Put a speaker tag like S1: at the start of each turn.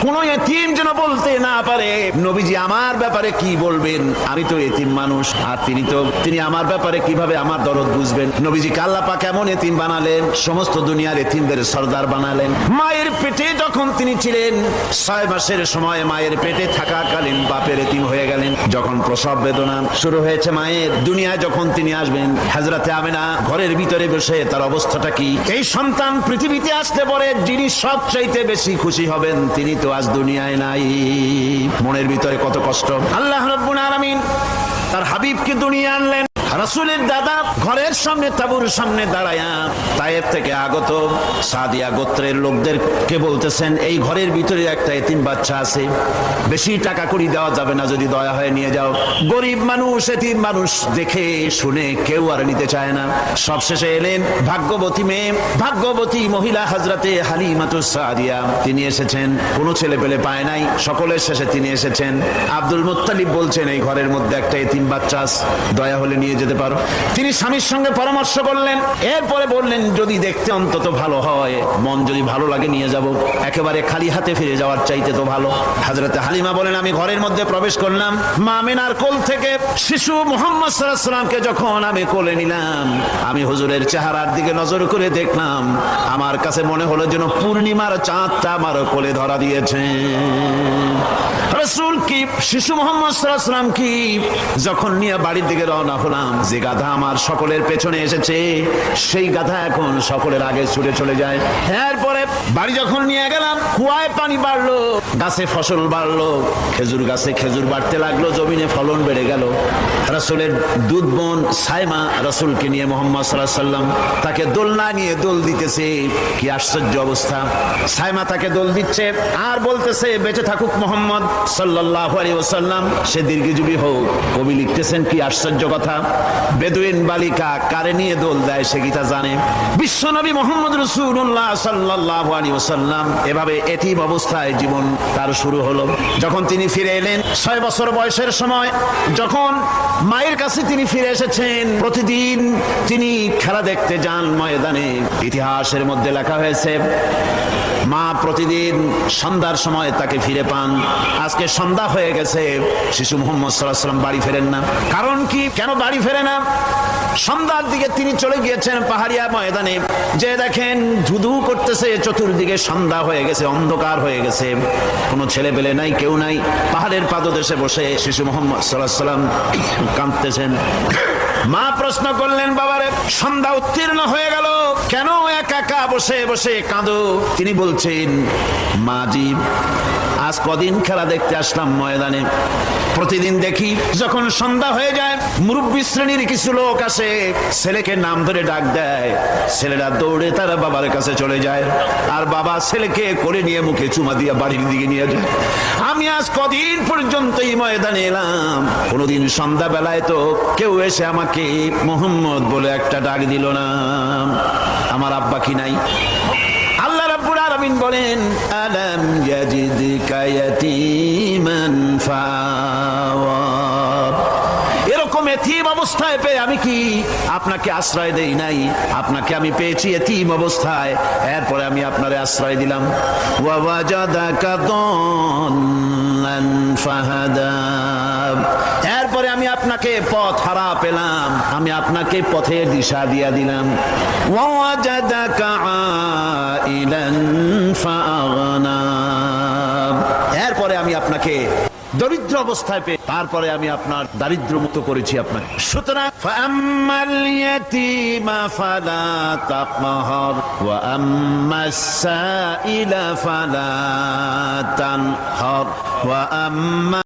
S1: কোন এতিম যেন বলতে না পারে নবীজি আমার ব্যাপারে কি বলবেন, আমি তো এতিম মানুষ, আর তিনি আমার ব্যাপারে কিভাবে আমার দরদ বুঝবেন। নবীজি আল্লাহ পাক এমন এতিম বানালেন, সমস্ত দুনিয়ার এতিমদের সরদার বানালেন। মায়ের পেটে যখন তিনি ছিলেন 6 মাসের সময় মায়ের পেটে থাকাকালীন বাপের এতিম হয়ে গেলেন। যখন প্রসব বেদনা শুরু হয়েছে মায়ের, দুনিয়ায় যখন তিনি আসবেন, হযরতে আমিনা ঘরের ভিতরে বসে তার অবস্থাটা কি, এই সন্তান পৃথিবীতে আসতে পরে যিনি সবচাইতে বেশি খুশি হবেন তিনি তো আজ দুনিয়ায় নাই। মনের ভিতরে কত কষ্ট। আল্লাহ রাব্বুল আলামিন তার হাবিবকে দুনিয়া আনলেন। রাসূলের দাদা ঘরের সামনে তাঁবুর সামনে দাঁড়ায়া তায়েফ থেকে আগত সাদিয়া গোত্রের লোকদেরকে বলতেছেন, এই ঘরের ভিতরে একটা এতিম বাচ্চা আছে, বেশি টাকা কড়ি দেওয়া যাবে না, যদি দয়া হয় নিয়ে যাও। গরিব মানুষ, এতিম মানুষ দেখে শুনে কেউ আর নিতে চায় না। সবশেষে এলেন ভাগ্যবতী মেয়ে, ভাগ্যবতী মহিলা হযরতে হালিমাতুস সাদিয়া, তিনি এসেছেন। কোনো ছেলে পেলে পায় নাই, সকলের শেষে তিনি এসেছেন। আব্দুল মুত্তালিব বলছেন, এই ঘরের মধ্যে একটা এতিম বাচ্চা আছে, দয়া হলে নিয়ে যেতে পারো। তিনি স্বামীর সঙ্গে পরামর্শ করলেন, এরপরে বললেন যদি দেখতে অন্তত ভালো হয়, মন যদি ভালো লাগে নিয়ে যাব, একেবারে খালি হাতে ফিরে যাওয়ার চাইতে তো ভালো। হযরতে হালিমা বলেন, আমি ঘরের মধ্যে প্রবেশ করলাম, মা আমিনার কোল থেকে শিশু মুহাম্মদ সাল্লাল্লাহু আলাইহি ওয়াসাল্লামকে যখন আমি কোলে নিলাম, আমি হুজুরের চেহারার দিকে নজর করে দেখলাম, আমার কাছে মনে হলো যেন পূর্ণিমার চাঁদটা আমার কোলে ধরা দিয়েছে। রাসূল কি শিশু মুহাম্মদ সাল্লাল্লাহু আলাইহি ওয়াসাল্লাম কি যখন নিয়ে বাড়ির দিকে রওনা হলাম, যে গাধা আমার সকলের পেছনে এসেছে সেই গাধা এখন সকলের আগে ছুটে চলে যায়। এরপরে বাড়ি যখন নিয়ে গেলাম, কুয়ায় পানি বাড়লো, গাছে ফসল বাড়লো, খেজুর গাছে খেজুর বাড়তে লাগলো, জমিনে ফলন বেড়ে গেল। রাসূলের দুধ বোন সাইমা রাসূলকে নিয়ে মুহাম্মদ সাল্লাল্লাহু আলাইহি ওয়াসাল্লাম তাকে দোলনা নিয়ে দোল দিতেছে। কি আশ্চর্য অবস্থা! সাইমা তাকে দোল দিচ্ছে আর বলতেছে, বেঁচে থাকুক মুহাম্মদ সাল্লাল্লাহু আলাইহি ওয়াসাল্লাম, সে দীর্ঘজীবী হোক। কবি লিখতেছেন, কি আশ্চর্য কথা, বেদুইন বালিকা কারে নিয়ে দোল দেয় সে কি তা জানে? বিশ্বনবী মুহাম্মদ রাসূলুল্লাহ সাল্লাল্লাহু আলাইহি ওয়াসাল্লাম এভাবে এতিম অবস্থায় জীবন তার শুরু হলো। যখন তিনি ফিরে এলেন 6 বছর বয়সের সময়, যখন মায়ের কাছে তিনি ফিরে এসেছেন, প্রতিদিন তিনি খেলা দেখতে যান ময়দানে। ইতিহাসের মধ্যে লেখা হয়েছে, মা প্রতিদিন সন্ধ্যার সময় তাকে ফিরে পান। আজকে সন্ধ্যা হয়ে গেছে, শিশু মুহাম্মদ সাল্লাল্লাহু আলাইহি ওয়াসাল্লাম বাড়ি ফেরেন না। কারণ কি, কেন বাড়ি ফেরে না? সন্ধ্যার দিকে তিনি চলে গিয়েছেন পাহাড়িয়া ময়দানে, যে দেখেন ধুধু করতেছে, চতুর্দিকে সন্ধ্যা হয়ে গেছে, অন্ধকার হয়ে গেছে, কোনো ছেলে পেলে নাই, কেউ নাই। পাহাড়ের পাদদেশে বসে শিশু মুহাম্মদ সাল্লাল্লাহু আলাইহি ওয়াসাল্লাম কাঁদতেছেন। মা প্রশ্ন করলেন, বাবারে সন্ধ্যা উত্তীর্ণ হয়ে গেল, কেন একা একা বসে বসে কাঁদো? তিনি বলছেন, মাজি আজ কদিন খেলা দেখতে আসলাম ময়দানে, প্রতিদিন দেখি যখন সন্ধ্যা হয়ে যায় মুরব্বী শ্রেণীর কিছু লোক আসে, ছেলেকে নাম ধরে ডাক দেয়, ছেলেরা দৌড়ে তারা বাবার কাছে চলে যায়, আর বাবা ছেলেকে করে নিয়ে মুখে চুমা দিয়ে বাড়ির দিকে নিয়ে যায়। আমি আজ কদিন পর্যন্ত এই ময়দানে এলাম, কোনোদিন সন্ধ্যা বেলায় তো কেউ এসে আমাকে মুহাম্মদ বলে একটা ডাক দিল না। আমার আব্বা কি নাই? আল্লাহ রাব্বুল আলামিন বলেন, আলাম ইয়াজিদকা ইয়াতীমান ফাআওয়া, এরকম এতিম অবস্থায় পেয়ে আমি কি আপনাকে আশ্রয় দেই নাই? আপনাকে আমি পেয়েছি এতিম অবস্থায়, এরপরে আমি আপনারে আশ্রয় দিলাম। ওয়া ওয়াজাদাকা দাল্লান ফাহাদা, এরপরে আমি আপনাকে পথ হারা পেলাম, আমি আপনাকে পথের দিশা দিয়া দিলাম। ওয়া ওয়াজাদাকা আইলান ফাআগনা, এরপরে আমি আপনাকে দরিদ্র অবস্থায় পেয়ে তারপরে আমি আপনার দারিদ্র মুক্ত করেছি আপনাকে। সুতরাং ফাআম্মাল ইয়াতীমা ফালা তাকহার ওয়া আম্মাস সাইলা ফালা তানহার ওয়া আম্মা